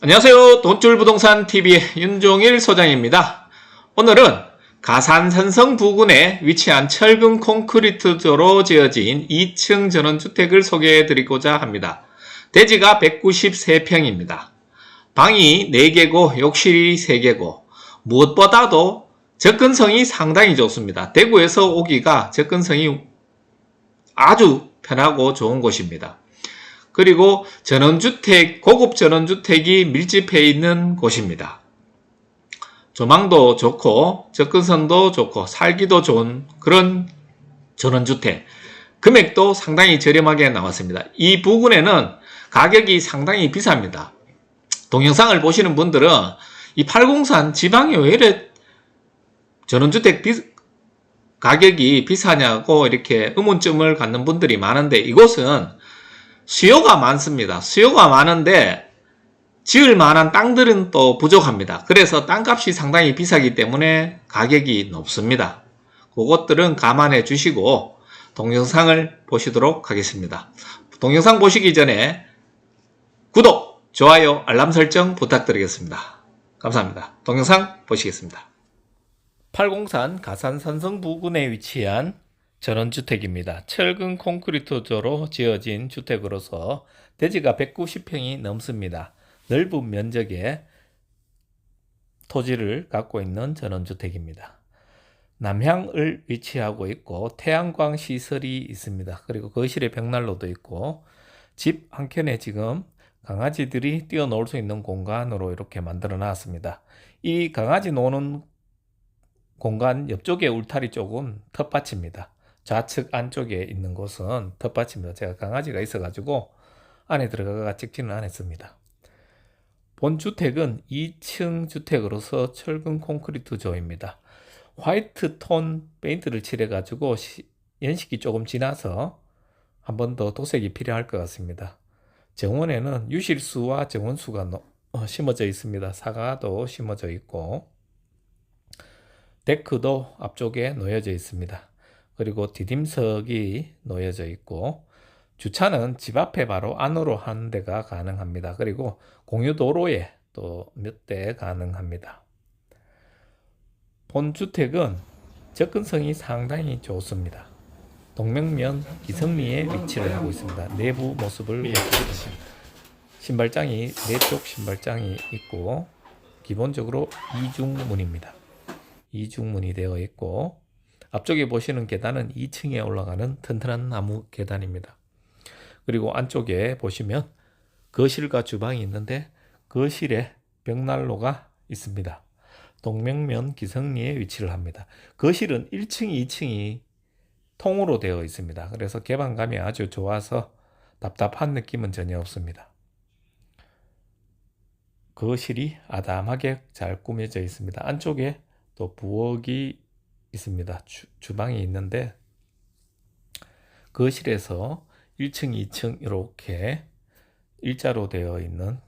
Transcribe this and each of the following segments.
안녕하세요. 돈줄부동산TV의 윤종일 소장입니다. 오늘은 가산 산성 부근에 위치한 철근 콘크리트조로 지어진 2층 전원주택을 소개해 드리고자 합니다. 대지가 193평입니다. 방이 4개고 욕실이 3개고 무엇보다도 접근성이 상당히 좋습니다. 대구에서 오기가 접근성이 아주 편하고 좋은 곳입니다. 그리고 전원주택, 고급 전원주택이 밀집해 있는 곳입니다. 조망도 좋고 접근성도 좋고 살기도 좋은 그런 전원주택. 금액도 상당히 저렴하게 나왔습니다. 이 부근에는 가격이 상당히 비쌉니다. 동영상을 보시는 분들은 이 팔공산 지방이 왜 이래 전원주택 가격이 비싸냐고 이렇게 의문점을 갖는 분들이 많은데, 이곳은 수요가 많습니다. 수요가 많은데 지을 만한 땅들은 또 부족합니다. 그래서 땅값이 상당히 비싸기 때문에 가격이 높습니다. 그것들은 감안해 주시고 동영상을 보시도록 하겠습니다. 동영상 보시기 전에 구독, 좋아요, 알람 설정 부탁드리겠습니다. 감사합니다. 동영상 보시겠습니다. 팔공산 가산산성 부근에 위치한 전원주택입니다. 철근 콘크리트조로 지어진 주택으로서 대지가 190평이 넘습니다. 넓은 면적의 토지를 갖고 있는 전원주택입니다. 남향을 위치하고 있고 태양광 시설이 있습니다. 그리고 거실에 벽난로도 있고 집 한켠에 지금 강아지들이 뛰어놀 수 있는 공간으로 이렇게 만들어 놨습니다. 이 강아지 노는 공간 옆쪽에 울타리 쪽은 텃밭입니다. 좌측 안쪽에 있는 곳은 텃밭입니다. 제가 강아지가 있어가지고 안에 들어가 찍지는 않았습니다. 본 주택은 2층 주택으로서 철근 콘크리트 조입니다. 화이트 톤 페인트를 칠해가지고 연식이 조금 지나서 한 번 더 도색이 필요할 것 같습니다. 정원에는 유실수와 정원수가 심어져 있습니다. 사과도 심어져 있고 데크도 앞쪽에 놓여져 있습니다. 그리고 디딤석이 놓여져 있고 주차는 집 앞에 바로 안으로 한 대가 가능합니다. 그리고 공유도로에 또 몇 대 가능합니다. 본 주택은 접근성이 상당히 좋습니다. 동명면 기성리에 위치를 하고 있습니다. 내부 모습을 보시겠습니다. 신발장이 4쪽 신발장이 있고 기본적으로 이중문입니다. 이중문이 되어 있고 앞쪽에 보시는 계단은 2층에 올라가는 튼튼한 나무 계단입니다. 그리고 안쪽에 보시면 거실과 주방이 있는데 거실에 벽난로가 있습니다. 동명면 기성리에 위치를 합니다. 거실은 1층, 2층이 통으로 되어 있습니다. 그래서 개방감이 아주 좋아서 답답한 느낌은 전혀 없습니다. 거실이 아담하게 잘 꾸며져 있습니다. 안쪽에 또 부엌이 있습니다. 주방이 있는데 거실에서 1층, 2층 이렇게 일자로 되어 있는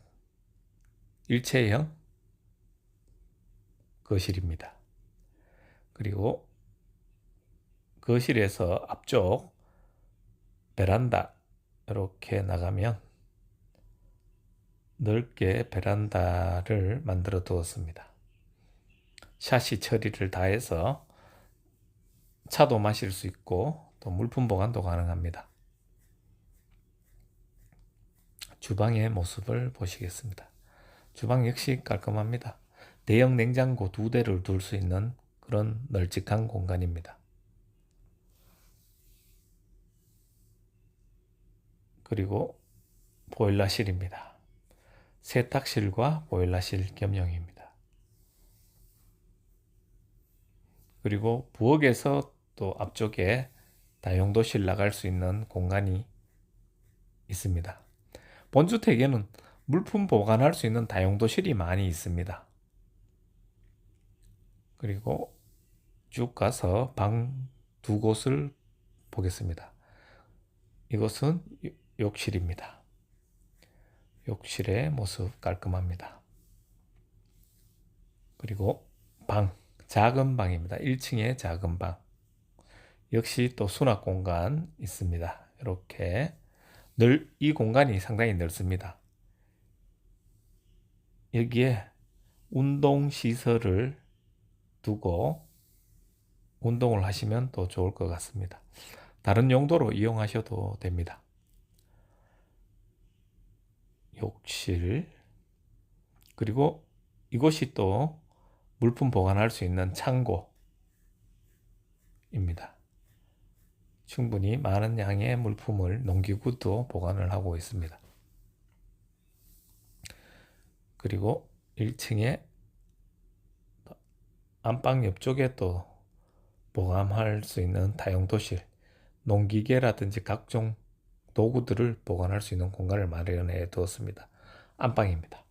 일체형 거실입니다. 그리고 거실에서 앞쪽 베란다 이렇게 나가면 넓게 베란다를 만들어 두었습니다. 샤시 처리를 다 해서 차도 마실 수 있고 또 물품 보관도 가능합니다. 주방의 모습을 보시겠습니다. 주방 역시 깔끔합니다. 대형 냉장고 2대를 둘 수 있는 그런 널찍한 공간입니다. 그리고 보일러실입니다. 세탁실과 보일러실 겸용입니다. 그리고 부엌에서 또 앞쪽에 다용도실 나갈 수 있는 공간이 있습니다. 본주택에는 물품 보관할 수 있는 다용도실이 많이 있습니다. 그리고 쭉 가서 방 2곳을 보겠습니다. 이곳은 욕실입니다. 욕실의 모습 깔끔합니다. 그리고 작은 방입니다. 1층에 작은 방. 역시 또 수납 공간 있습니다. 이렇게 이 공간이 상당히 넓습니다. 여기에 운동시설을 두고 운동을 하시면 또 좋을 것 같습니다. 다른 용도로 이용하셔도 됩니다. 욕실, 그리고 이곳이 또 물품 보관할 수 있는 창고입니다. 충분히 많은 양의 물품을 농기구도 보관을 하고 있습니다. 그리고 1층에 안방 옆쪽에 또 보관할 수 있는 다용도실, 농기계라든지 각종 도구들을 보관할 수 있는 공간을 마련해 두었습니다. 안방입니다.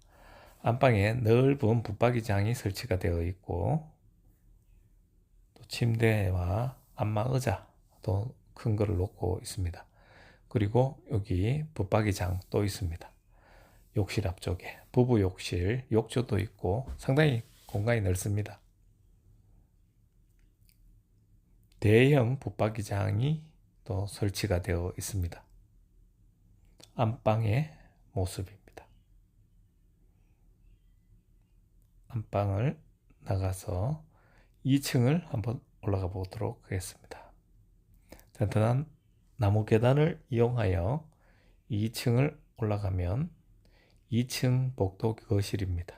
안방에 넓은 붙박이장이 설치가 되어 있고, 또 침대와 안마 의자도 큰 거를 놓고 있습니다. 그리고 여기 붙박이장 또 있습니다. 욕실 앞쪽에 부부 욕실, 욕조도 있고 상당히 공간이 넓습니다. 대형 붙박이장이 또 설치가 되어 있습니다. 안방의 모습입니다. 안방을 나가서 2층을 한번 올라가 보도록 하겠습니다. 튼튼한 나무 계단을 이용하여 2층을 올라가면 2층 복도 거실입니다.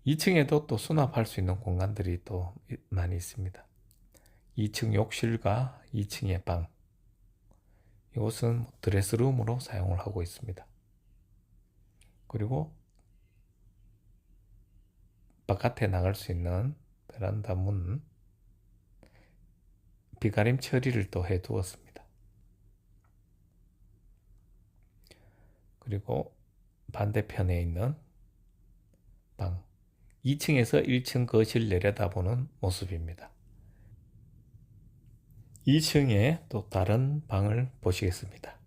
2층에도 또 수납할 수 있는 공간들이 또 많이 있습니다. 2층 욕실과 2층의 방, 이곳은 드레스룸으로 사용을 하고 있습니다. 그리고 바깥에 나갈 수 있는 베란다 문, 비가림 처리를 또 해 두었습니다. 그리고 반대편에 있는 방, 2층에서 1층 거실 내려다보는 모습입니다. 2층에 또 다른 방을 보시겠습니다.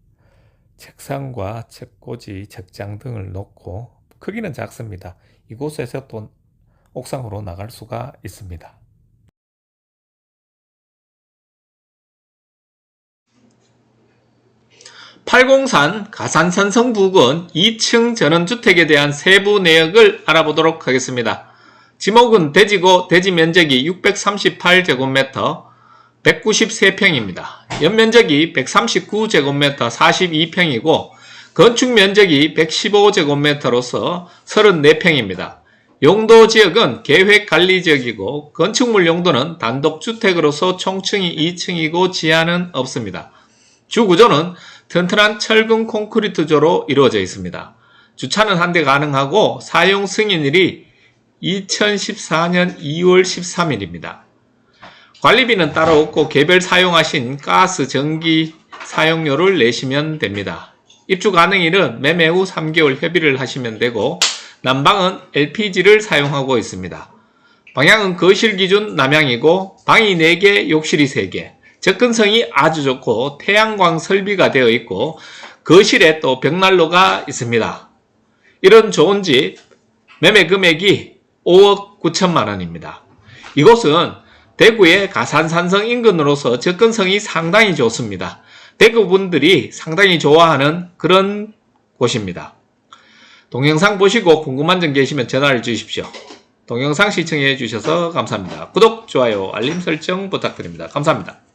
책상과 책꽂이, 책장 등을 놓고 크기는 작습니다. 이곳에서 또 옥상으로 나갈 수가 있습니다. 팔공산 가산산성 부근 2층 전원주택에 대한 세부 내역을 알아보도록 하겠습니다. 지목은 대지고 대지 면적이 638제곱미터 193평입니다. 연면적이 139제곱미터 42평이고 건축면적이 115제곱미터로서 34평입니다. 용도지역은 계획관리지역이고 건축물 용도는 단독주택으로서 총층이 2층이고 지하는 없습니다. 주구조는 튼튼한 철근 콘크리트조로 이루어져 있습니다. 주차는 한 대 가능하고 사용 승인일이 2014년 2월 13일입니다. 관리비는 따로 없고 개별 사용하신 가스, 전기 사용료를 내시면 됩니다. 입주 가능일은 매매 후 3개월 협의를 하시면 되고 난방은 LPG를 사용하고 있습니다. 방향은 거실 기준 남향이고 방이 4개, 욕실이 3개, 접근성이 아주 좋고 태양광 설비가 되어 있고 거실에 또 벽난로가 있습니다. 이런 좋은 집 매매 금액이 5억 9천만 원입니다. 이곳은 대구의 가산산성 인근으로서 접근성이 상당히 좋습니다. 대구 분들이 상당히 좋아하는 그런 곳입니다. 동영상 보시고 궁금한 점 계시면 전화를 주십시오. 동영상 시청해 주셔서 감사합니다. 구독, 좋아요, 알림 설정 부탁드립니다. 감사합니다.